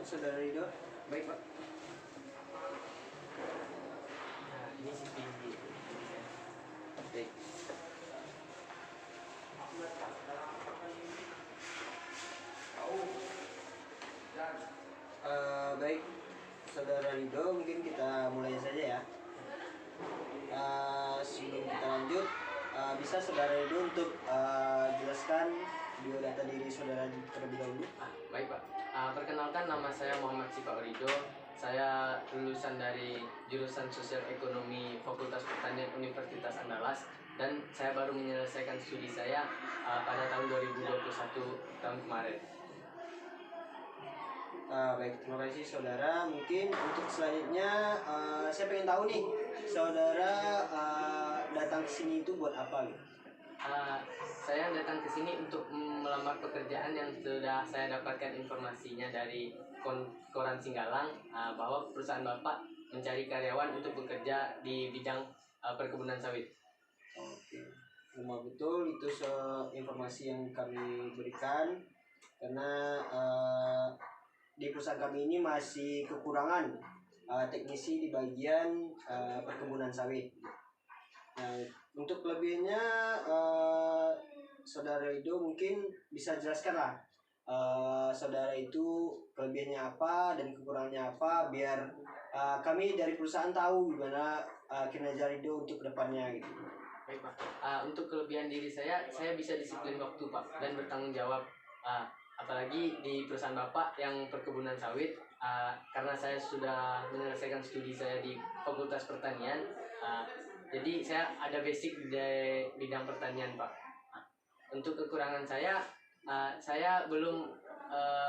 Saudara Ridho. Baik, Pak. Nah, ini CV saya. Baik. Baik, Saudara Ridho, mungkin kita mulai saja ya. Sebelum kita lanjut, bisa Saudara Ridho untuk jelaskan biodata diri saudara terlebih dahulu. Baik, Pak. Perkenalkan, nama saya Muhammad Sipa Ridho. Saya lulusan dari jurusan Sosial Ekonomi Fakultas Pertanian Universitas Andalas, dan saya baru menyelesaikan studi saya pada tahun 2021 tahun kemarin. Baik, terima kasih saudara. Mungkin untuk selanjutnya saya pengen tahu nih, saudara datang ke sini itu buat apa gitu? Saya datang ke sini untuk melamar pekerjaan yang sudah saya dapatkan informasinya dari koran Singgalang, bahwa perusahaan Bapak mencari karyawan untuk bekerja di bidang perkebunan sawit. Oke, memang betul itu informasi yang kami berikan, karena di perusahaan kami ini masih kekurangan teknisi di bagian perkebunan sawit. Nah, untuk kelebihannya saudara Ridho mungkin bisa jelaskan lah, saudara itu kelebihannya apa dan kekurangannya apa, biar kami dari perusahaan tahu gimana kinerja Ridho untuk kedepannya gitu. Baik, Pak. Untuk kelebihan diri saya bisa disiplin waktu, Pak, dan bertanggung jawab. Apalagi di perusahaan Bapak yang perkebunan sawit, karena saya sudah menyelesaikan studi saya di Fakultas Pertanian, jadi saya ada basic di bidang pertanian, Pak. Untuk kekurangan saya belum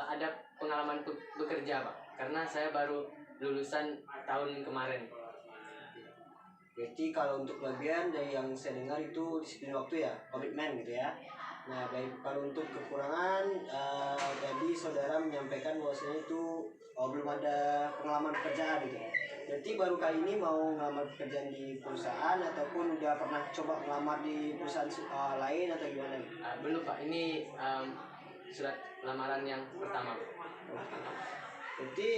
ada pengalaman bekerja, Pak, karena saya baru lulusan tahun kemarin. Berarti kalau untuk kelebihan dari yang saya dengar itu disiplin waktu ya, komitmen gitu ya. Nah, baik, kalau untuk kekurangan tadi saudara menyampaikan bahwasanya itu belum ada pengalaman pekerjaan gitu. Berarti baru kali ini mau ngelamar pekerjaan di perusahaan, ataupun udah pernah coba ngelamar di perusahaan lain atau gimana? Belum, Pak. Ini surat lamaran yang pertama. Oke. Berarti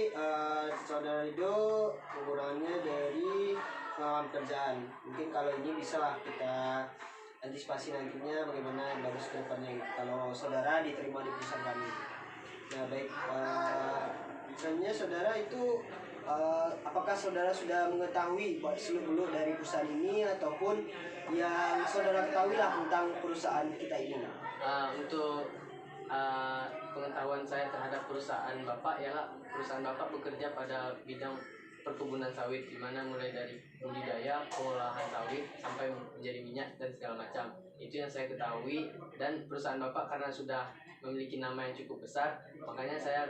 saudara Ridho kekurangannya dari pengalaman pekerjaan. Mungkin kalau ini bisa lah kita antisipasi nantinya bagaimana yang bagus ke depannya gitu, kalau saudara diterima di perusahaan kami. Nah, baik, misalnya saudara itu apakah saudara sudah mengetahui seluk-beluk dari perusahaan ini, ataupun yang saudara ketahui lah tentang perusahaan kita ini? Untuk pengetahuan saya terhadap perusahaan Bapak ialah perusahaan Bapak bekerja pada bidang perkebunan sawit, di mana mulai dari budidaya, pengolahan sawit sampai menjadi minyak dan segala macam. Itu yang saya ketahui, dan perusahaan Bapak karena sudah memiliki nama yang cukup besar, makanya saya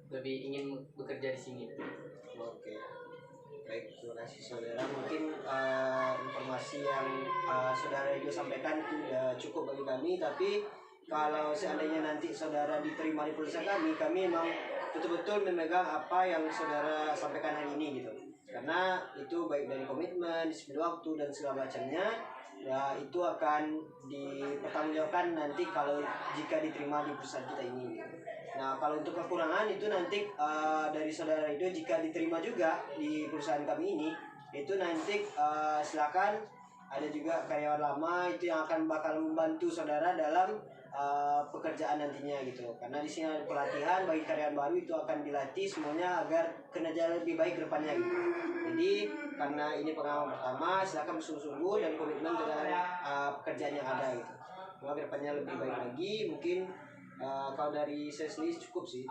lebih ingin bekerja di sini. Oke. Baik, terima kasih saudara. Mungkin informasi yang saudara itu sampaikan itu sudah cukup bagi kami, tapi kalau seandainya nanti saudara diterima di perusahaan kami memang betul-betul memegang apa yang saudara sampaikan hari ini gitu. Karena itu baik dari komitmen, disiplin waktu dan segala macamnya, ya itu akan dipertanggungjawabkan nanti kalau jika diterima di perusahaan kita ini gitu. Nah, kalau untuk kekurangan itu nanti dari saudara itu jika diterima juga di perusahaan kami ini, itu nanti silakan, ada juga karyawan lama itu yang akan bakal membantu saudara dalam pekerjaan nantinya gitu. Karena di sini ada pelatihan bagi karyawan baru, itu akan dilatih semuanya agar kinerja lebih baik ke depannya gitu. Jadi karena ini pengalaman pertama, silakan bersungguh-sungguh dan komitmen dengan pekerjaan yang ada gitu. Semoga ke depannya lebih baik lagi. Mungkin kalau dari saya sendiri cukup sih.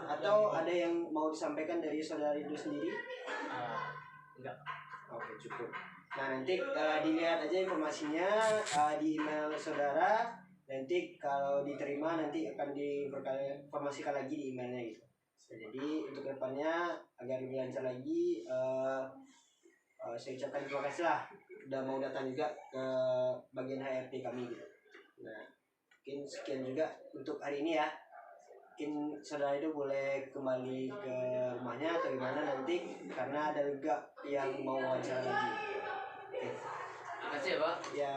Atau ada yang mau disampaikan dari saudara itu sendiri? Enggak. Oke, cukup. Nah, nanti dilihat aja informasinya di email saudara. Nanti kalau diterima nanti akan diinformasikan lagi di emailnya gitu. Jadi untuk kedepannya agar lebih lancar lagi, saya ucapkan terima kasih lah udah mau datang juga ke bagian HRT kami gitu. Nah, mungkin sekian juga untuk hari ini ya. Mungkin saudara itu boleh kembali ke rumahnya atau gimana nanti, karena ada juga yang mau wawancara lagi. Oke. Terima kasih ya, Pak. Ya.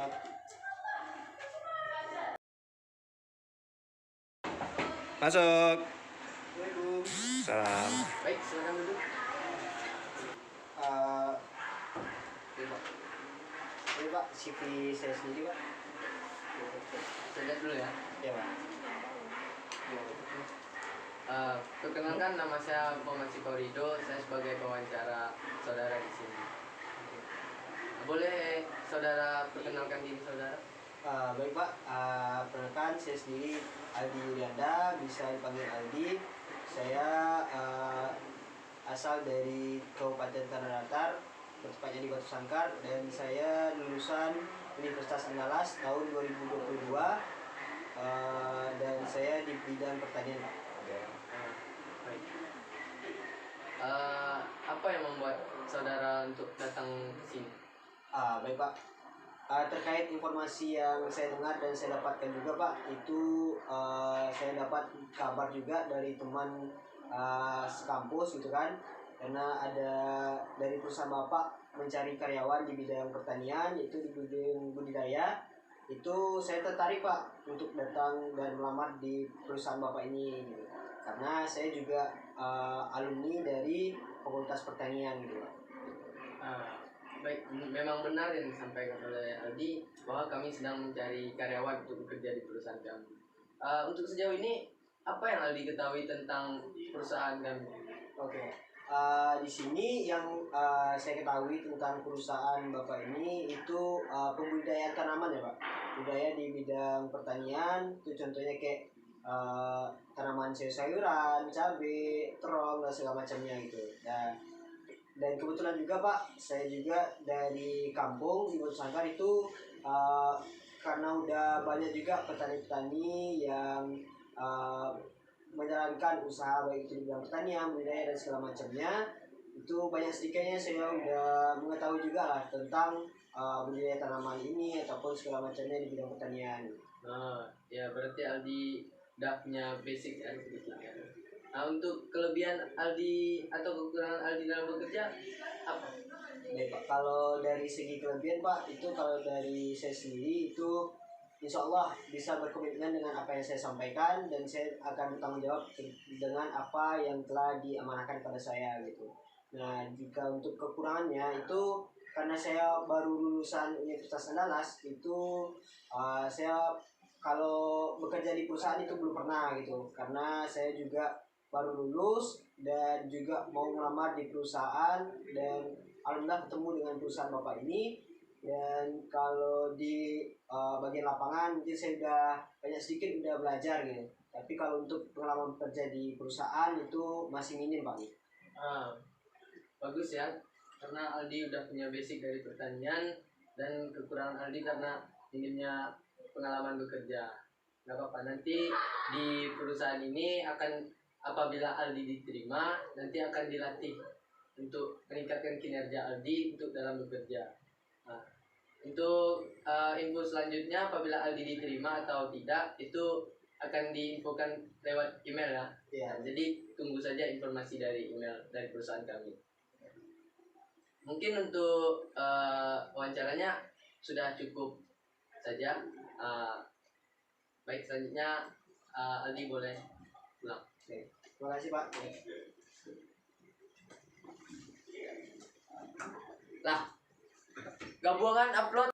Masuk. Assalamualaikum. Waalaikumsalam. Baik, silakan duduk. Eh, ini Pak, CV saya sendiri Pak. Saya lihat dulu ya. Ya Pak. Perkenalkan, nama saya Muhammad Sikorido. Saya sebagai pewawancara saudara di sini. Boleh saudara perkenalkan diri saudara? Baik Pak, perkenalkan saya sendiri Aldi Yulianda, bisa dipanggil Aldi. Saya asal dari Kabupaten Tanah Datar, tepatnya di Batu Sangkar, dan saya lulusan Universitas Andalas tahun 2022, dan saya di bidang pertanian Pak. Baik. Apa yang membuat saudara untuk datang ke sini? Baik Pak. Terkait informasi yang saya dengar dan saya dapatkan juga Pak, itu saya dapat kabar juga dari teman sekampus gitu kan, karena ada dari perusahaan Bapak mencari karyawan di bidang pertanian, itu di bidang budidaya. Itu saya tertarik Pak untuk datang dan melamar di perusahaan Bapak ini gitu. Karena saya juga alumni dari Fakultas Pertanian gitu Pak. Baik, memang benar yang disampaikan oleh Aldi bahwa kami sedang mencari karyawan untuk bekerja di perusahaan kami. Untuk sejauh ini, apa yang Aldi ketahui tentang perusahaan kami? Oke. Di sini yang saya ketahui tentang perusahaan Bapak ini itu pembudidayaan tanaman ya Pak. Budaya di bidang pertanian, itu contohnya kayak tanaman sayur-sayuran, cabai, terong, dan segala macamnya gitu. Dan kebetulan juga Pak, saya juga dari kampung di Batu Sangkar itu, karena udah banyak juga petani-petani yang menjalankan usaha baik itu di bidang pertanian, budidaya, dan segala macamnya. Itu banyak sedikitnya saya udah mengetahui juga lah tentang budidaya tanaman ini ataupun segala macamnya di bidang pertanian. Ya berarti Aldi udah punya basic ya sedikit ya. Untuk kelebihan Aldi atau kekurangan Aldi dalam bekerja apa? Baik Pak, kalau dari segi kelebihan Pak, itu kalau dari saya sendiri itu insya Allah bisa berkomitmen dengan apa yang saya sampaikan, dan saya akan bertanggung jawab dengan apa yang telah diamanahkan pada saya gitu. Nah, jika untuk kekurangannya itu karena saya baru lulusan Universitas Andalas, itu saya kalau bekerja di perusahaan itu belum pernah gitu, karena saya juga baru lulus dan juga mau melamar di perusahaan, dan alhamdulillah ketemu dengan perusahaan Bapak ini. Dan kalau di bagian lapangan mungkin saya udah banyak sedikit udah belajar gitu, tapi kalau untuk pengalaman kerja di perusahaan itu masih minim Pak. Bagus ya, karena Aldi udah punya basic dari pertanian, dan kekurangan Aldi karena minimnya pengalaman bekerja. Gak apa-apa, nanti di perusahaan ini akan, apabila Aldi diterima, nanti akan dilatih untuk meningkatkan kinerja Aldi untuk dalam bekerja. Nah, untuk info selanjutnya apabila Aldi diterima atau tidak itu akan diinfokan lewat email ya. Iya. Nah, jadi tunggu saja informasi dari email dari perusahaan kami. Mungkin untuk wawancaranya sudah cukup saja. Baik, selanjutnya Aldi boleh pulang. Oke. Terima kasih Pak. Lah, gabungan upload